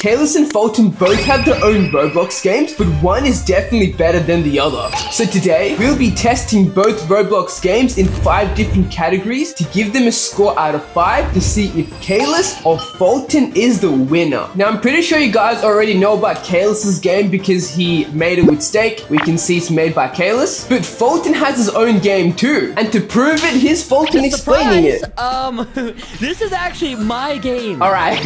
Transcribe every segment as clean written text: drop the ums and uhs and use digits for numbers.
Caylus and Foltyn both have their own Roblox games, but one is definitely better than the other. So today, we'll be testing both Roblox games in 5 different categories to give them a score out of 5 to see if Caylus or Foltyn is the winner. Now, I'm pretty sure you guys already know about Caylus' game because he made it with steak. We can see it's made by Caylus, but Foltyn has his own game too. And to prove it, here's Foltyn explaining it. This is actually my game. All right,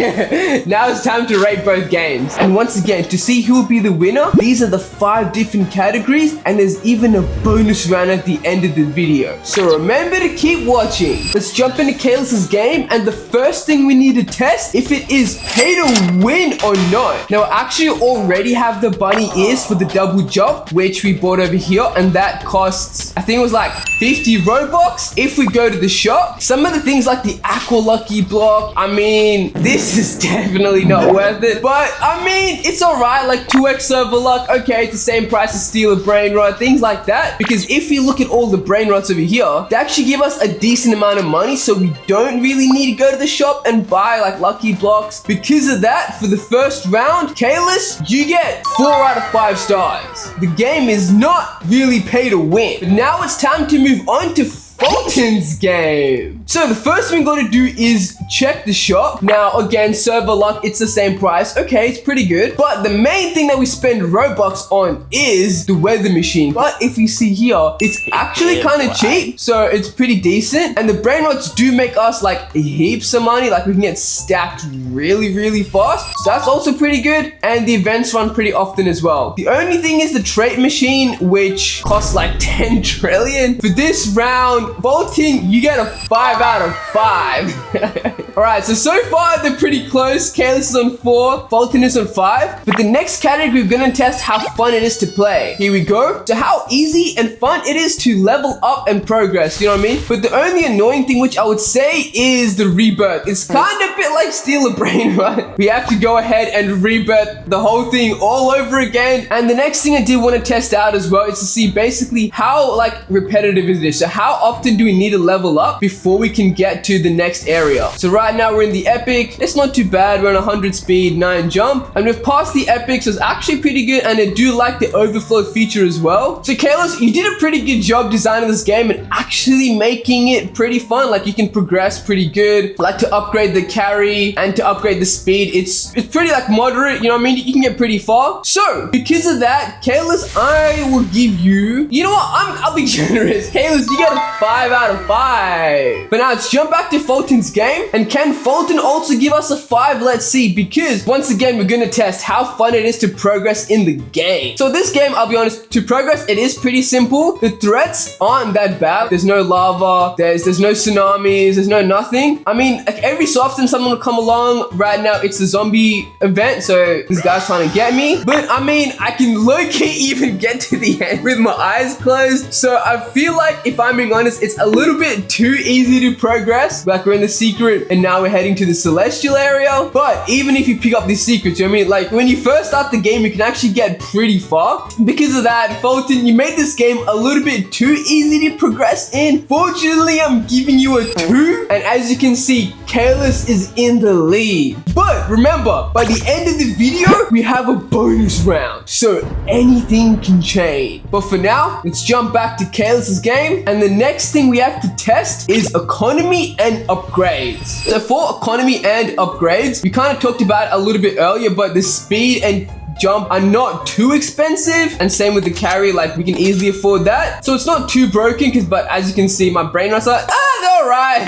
now it's time to rate both games. And once again, to see who will be the winner, these are the 5 different categories, and there's even a bonus round at the end of the video. So remember to keep watching. Let's jump into Caylus' game, and the first thing we need to test if it is pay to win or not. Now, I actually already have the bunny ears for the double jump, which we bought over here, and that costs, I think it was like 50 Robux if we go to the shop. Some of the things like the aqua lucky block, I mean, this is definitely not worth it, but I mean, it's all right. Like 2x server luck, okay, it's the same price as steal a brain rot, things like that. Because if you look at all the brain rots over here, they actually give us a decent amount of money, so we don't really need to go to the shop and buy like lucky blocks. Because of that, for the first round, Caylus, you get 4 out of 5 stars. The game is not really pay to win. But now it's time to move on to Foltyn's game. So the first thing we got to do is check the shop. Now again, server luck, it's the same price. Okay, it's pretty good. But the main thing that we spend Robux on is the weather machine. But if you see here, it's actually kind of cheap. So it's pretty decent. And the brain rots do make us like heaps of money. Like we can get stacked really, really fast. So that's also pretty good. And the events run pretty often as well. The only thing is the trait machine, which costs like 10 trillion. For this round, Foltyn, you get a 5 out of 5. Alright, so far they're pretty close. Caylus is on 4, Foltyn is on 5. But the next category, we're gonna test how fun it is to play. Here we go. So how easy and fun it is to level up and progress, you know what I mean? But the only annoying thing, which I would say, is the rebirth. It's kind of a bit like steal a brain, right? We have to go ahead and rebirth the whole thing all over again. And the next thing I did want to test out as well is to see basically how like repetitive is this. So how often do we need to level up before we can get to the next area? So right now we're in the epic. It's not too bad. We're on 100 speed, 9 jump, and we've passed the epic, so it's actually pretty good. And I do like the overflow feature as well. So Caylus, you did a pretty good job designing this game and actually making it pretty fun. Like you can progress pretty good. Like to upgrade the carry and to upgrade the speed, it's pretty like moderate, you know what I mean? You can get pretty far. So because of that, Caylus, I will give you know what, I'll be generous. Caylus, you get a 5 out of 5. But now let's jump back to Foltyn's game. And can Foltyn also give us a 5? Let's see, because once again, we're going to test how fun it is to progress in the game. So this game, I'll be honest, to progress, it is pretty simple. The threats aren't that bad. There's no lava. There's no tsunamis. There's no nothing. I mean, like every so often someone will come along. Right now, it's a zombie event, so this guy's trying to get me. But I mean, I can low-key even get to the end with my eyes closed. So I feel like, if I'm being honest, it's a little bit too easy to progress. Like we're in the secret and now we're heading to the celestial area. But even if you pick up these secrets, you know what I mean? Like when you first start the game, you can actually get pretty far. Because of that, Foltyn, you made this game a little bit too easy to progress in. Fortunately, I'm giving you a 2. And as you can see, Caylus is in the lead. But remember, by the end of the video, we have a bonus round. So anything can change. But for now, let's jump back to Caylus' game. And the next thing we have to test is economy and upgrades. So for economy and upgrades, we kind of talked about it a little bit earlier, but the speed and jump are not too expensive, and same with the carry, like we can easily afford that. So it's not too broken, but as you can see, my brain was like, they're alright.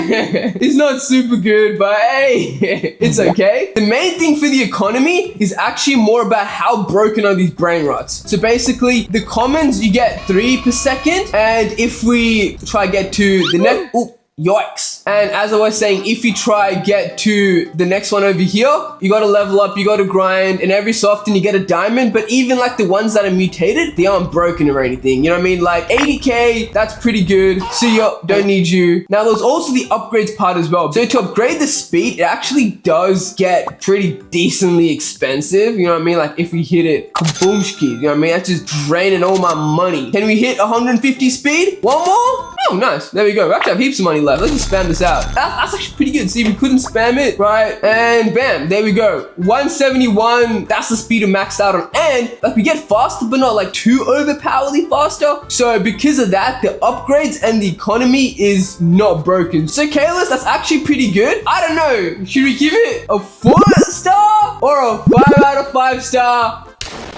It's not super good, but hey, it's okay. The main thing for the economy is actually more about how broken are these brain rots. So basically, the commons, you get 3 per second, and if we try get to the next, yikes. And as I was saying, if you try get to the next one over here, you got to level up, you got to grind, and every so often you get a diamond. But even like the ones that are mutated, they aren't broken or anything, you know what I mean? Like 80k, that's pretty good. See ya, don't need you. Now there's also the upgrades part as well. So to upgrade the speed, it actually does get pretty decently expensive, you know what I mean? Like if we hit it, kaboomski, you know what I mean? That's just draining all my money. Can we hit 150 speed? One more? Oh, nice. There we go. We actually have heaps of money left. Let's just spam this out. That's actually pretty good. See, we couldn't spam it, right? And bam, there we go. 171. That's the speed we maxed out on. And like we get faster, but not like too overpoweredly faster. So because of that, the upgrades and the economy is not broken. So Caylus, that's actually pretty good. I don't know. Should we give it a 4-star or a 5 out of 5 star?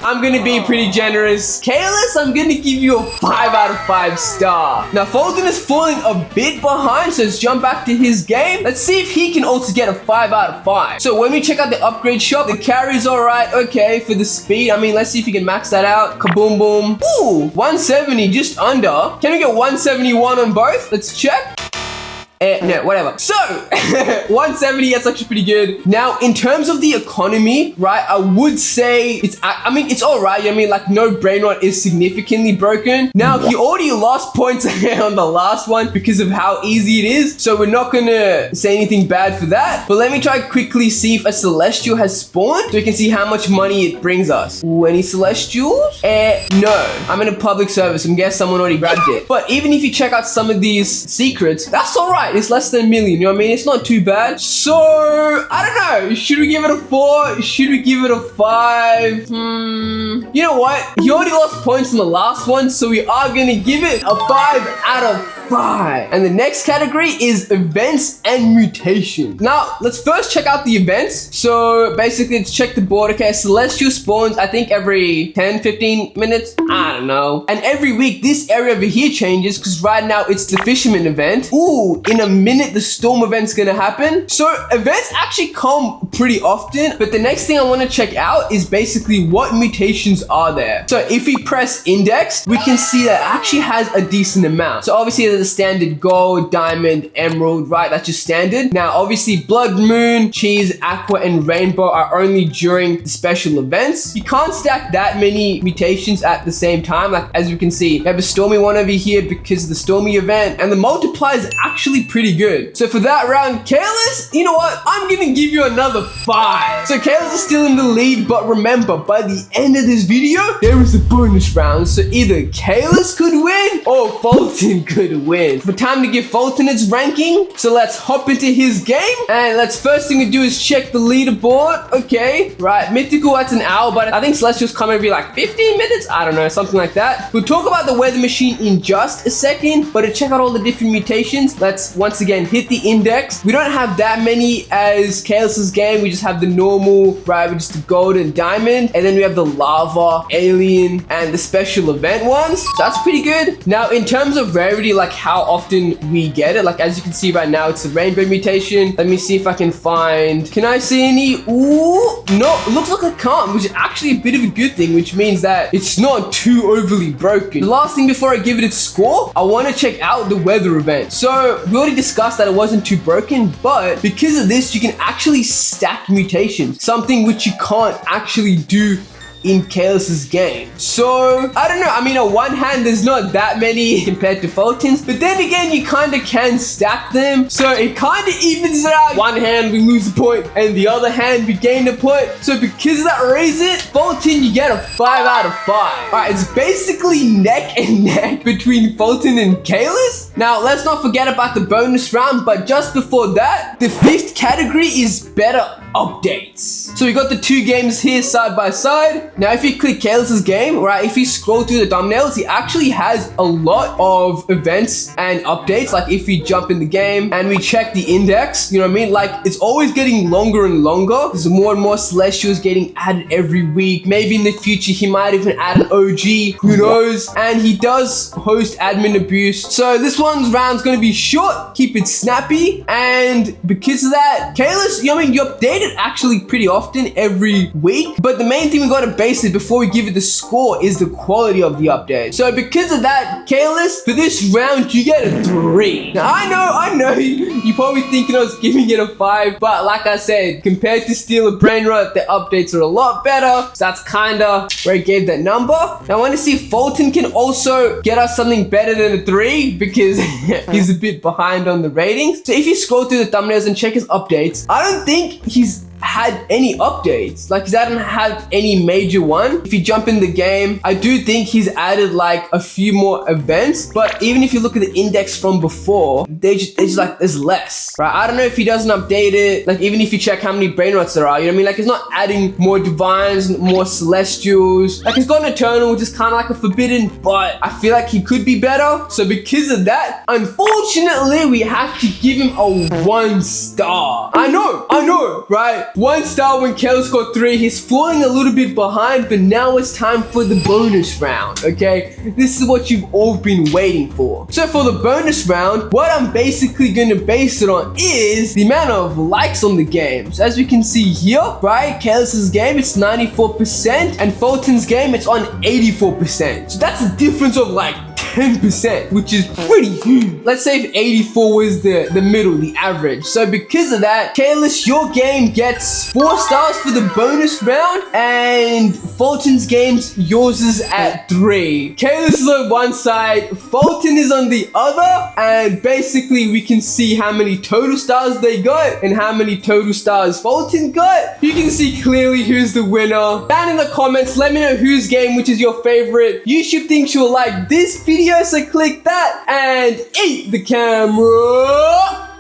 I'm gonna be pretty generous. Caylus, I'm gonna give you a 5 out of 5 star. Now, Foltyn is falling a bit behind, so let's jump back to his game. Let's see if he can also get a 5 out of 5. So when we check out the upgrade shop, the carry's all right. Okay, for the speed, I mean, let's see if we can max that out. Kaboom, boom. Ooh, 170, just under. Can we get 171 on both? Let's check. No, whatever. So, 170, that's actually pretty good. Now, in terms of the economy, right, I would say I mean, it's all right. I mean, like, no brain rot is significantly broken. Now, he already lost points on the last one because of how easy it is. So, we're not going to say anything bad for that. But let me try quickly see if a celestial has spawned so we can see how much money it brings us. Ooh, any celestials? No. I'm in a public service. I guess someone already grabbed it. But even if you check out some of these secrets, that's all right. It's less than a million, you know what I mean? It's not too bad. So, I don't know. Should we give it a 4? Should we give it a 5? You know what? He already lost points in the last one, so we are going to give it a 5 out of 5. And the next category is events and mutations. Now, let's first check out the events. So, basically, let's check the board. Okay, Celestial spawns, I think, every 10, 15 minutes. I don't know. And every week, this area over here changes because right now, it's the fisherman event. Ooh, in a minute, the storm event's gonna happen. So events actually come pretty often, but the next thing I want to check out is basically what mutations are there. So if we press index, we can see that it actually has a decent amount. So obviously there's a standard gold, diamond, emerald, right? That's just standard. Now obviously blood moon, cheese, aqua, and rainbow are only during the special events. You can't stack that many mutations at the same time. Like as you can see, we have a stormy one over here because of the stormy event, and the multiplier is actually pretty good. So for that round, Caylus, you know what? I'm gonna give you another 5. So Caylus is still in the lead, but remember, by the end of this video, there is a bonus round. So either Caylus could win or Foltyn could win. But time to give Foltyn its ranking. So let's hop into his game. And first thing we do is check the leaderboard. Okay, right. Mythical, that's an hour, but I think Celestial's come every like 15 minutes. I don't know, something like that. We'll talk about the weather machine in just a second, but to check out all the different mutations, let's once again hit the index. We don't have that many as Caylus's game. We just have the normal, right, with just the gold and diamond, and then we have the lava, alien, and the special event ones. So that's pretty good. Now in terms of rarity, like how often we get it, like as you can see right now, it's a rainbow mutation. Let me see if I can find, can I see any? Ooh, no, it looks like I can't, which is actually a bit of a good thing, which means that it's not too overly broken. The last thing before I give it its score, I want to check out the weather event. So we already discussed that it wasn't too broken, but because of this, you can actually stack mutations, something which you can't actually do in Caylus's game. So, I don't know. I mean, on one hand, there's not that many compared to Foltyn's, but then again, you kind of can stack them. So, it kind of evens it out. One hand, we lose a point, and the other hand, we gain a point. So, because of that reason, Foltyn, you get a 5 out of 5. All right, it's basically neck and neck between Foltyn and Caylus. Now, let's not forget about the bonus round, but just before that, the 5th category is better updates. So we got the 2 games here side by side. Now if you click Caylus's game, right, if you scroll through the thumbnails, he actually has a lot of events and updates. Like if we jump in the game and we check the index, you know what I mean? Like it's always getting longer and longer. There's more and more celestials getting added every week. Maybe in the future he might even add an OG, who knows? And he does host admin abuse. So this one's round's gonna be short, keep it snappy, and because of that, Caylus, you know what I mean, you update it actually pretty often every week, but the main thing we gotta base it before we give it the score is the quality of the update. So because of that, Caylus, for this round you get a 3. Now I know you probably thinking I was giving it a 5, but like I said, compared to Steel and Brain Rot, the updates are a lot better. So that's kinda where I gave that number. Now I want to see if Foltyn can also get us something better than a 3 because he's a bit behind on the ratings. So if you scroll through the thumbnails and check his updates, I don't think he's had any updates. Like, he hasn't had any major one. If you jump in the game, I do think he's added like a few more events, but even if you look at the index from before, it's just like there's less, right? I don't know if he doesn't update it. Like, even if you check how many brain rots there are, you know what I mean? Like, he's not adding more divines, more celestials. Like, he's got an eternal, which is kind of like a forbidden, but I feel like he could be better. So because of that, unfortunately, we have to give him a 1 star. I know, right? 1 star when Caylus got 3. He's falling a little bit behind, but now it's time for the bonus round, okay? This is what you've all been waiting for. So for the bonus round, what I'm basically going to base it on is the amount of likes on the games. As we can see here, right? Caylus's game, it's 94%, and Foltyn's game, it's on 84%. So that's a difference of like 10%, which is pretty huge. Let's say if 84 was the middle, the average. So because of that, Caylus, your game gets 4 stars for the bonus round, and Foltyn's games, yours is at 3. Caylus is on one side, Foltyn is on the other, and basically we can see how many total stars they got and how many total stars Foltyn got. You can see clearly who's the winner. Down in the comments, let me know whose game, which is your favorite. YouTube thinks you'll like this video, so click that and eat the camera.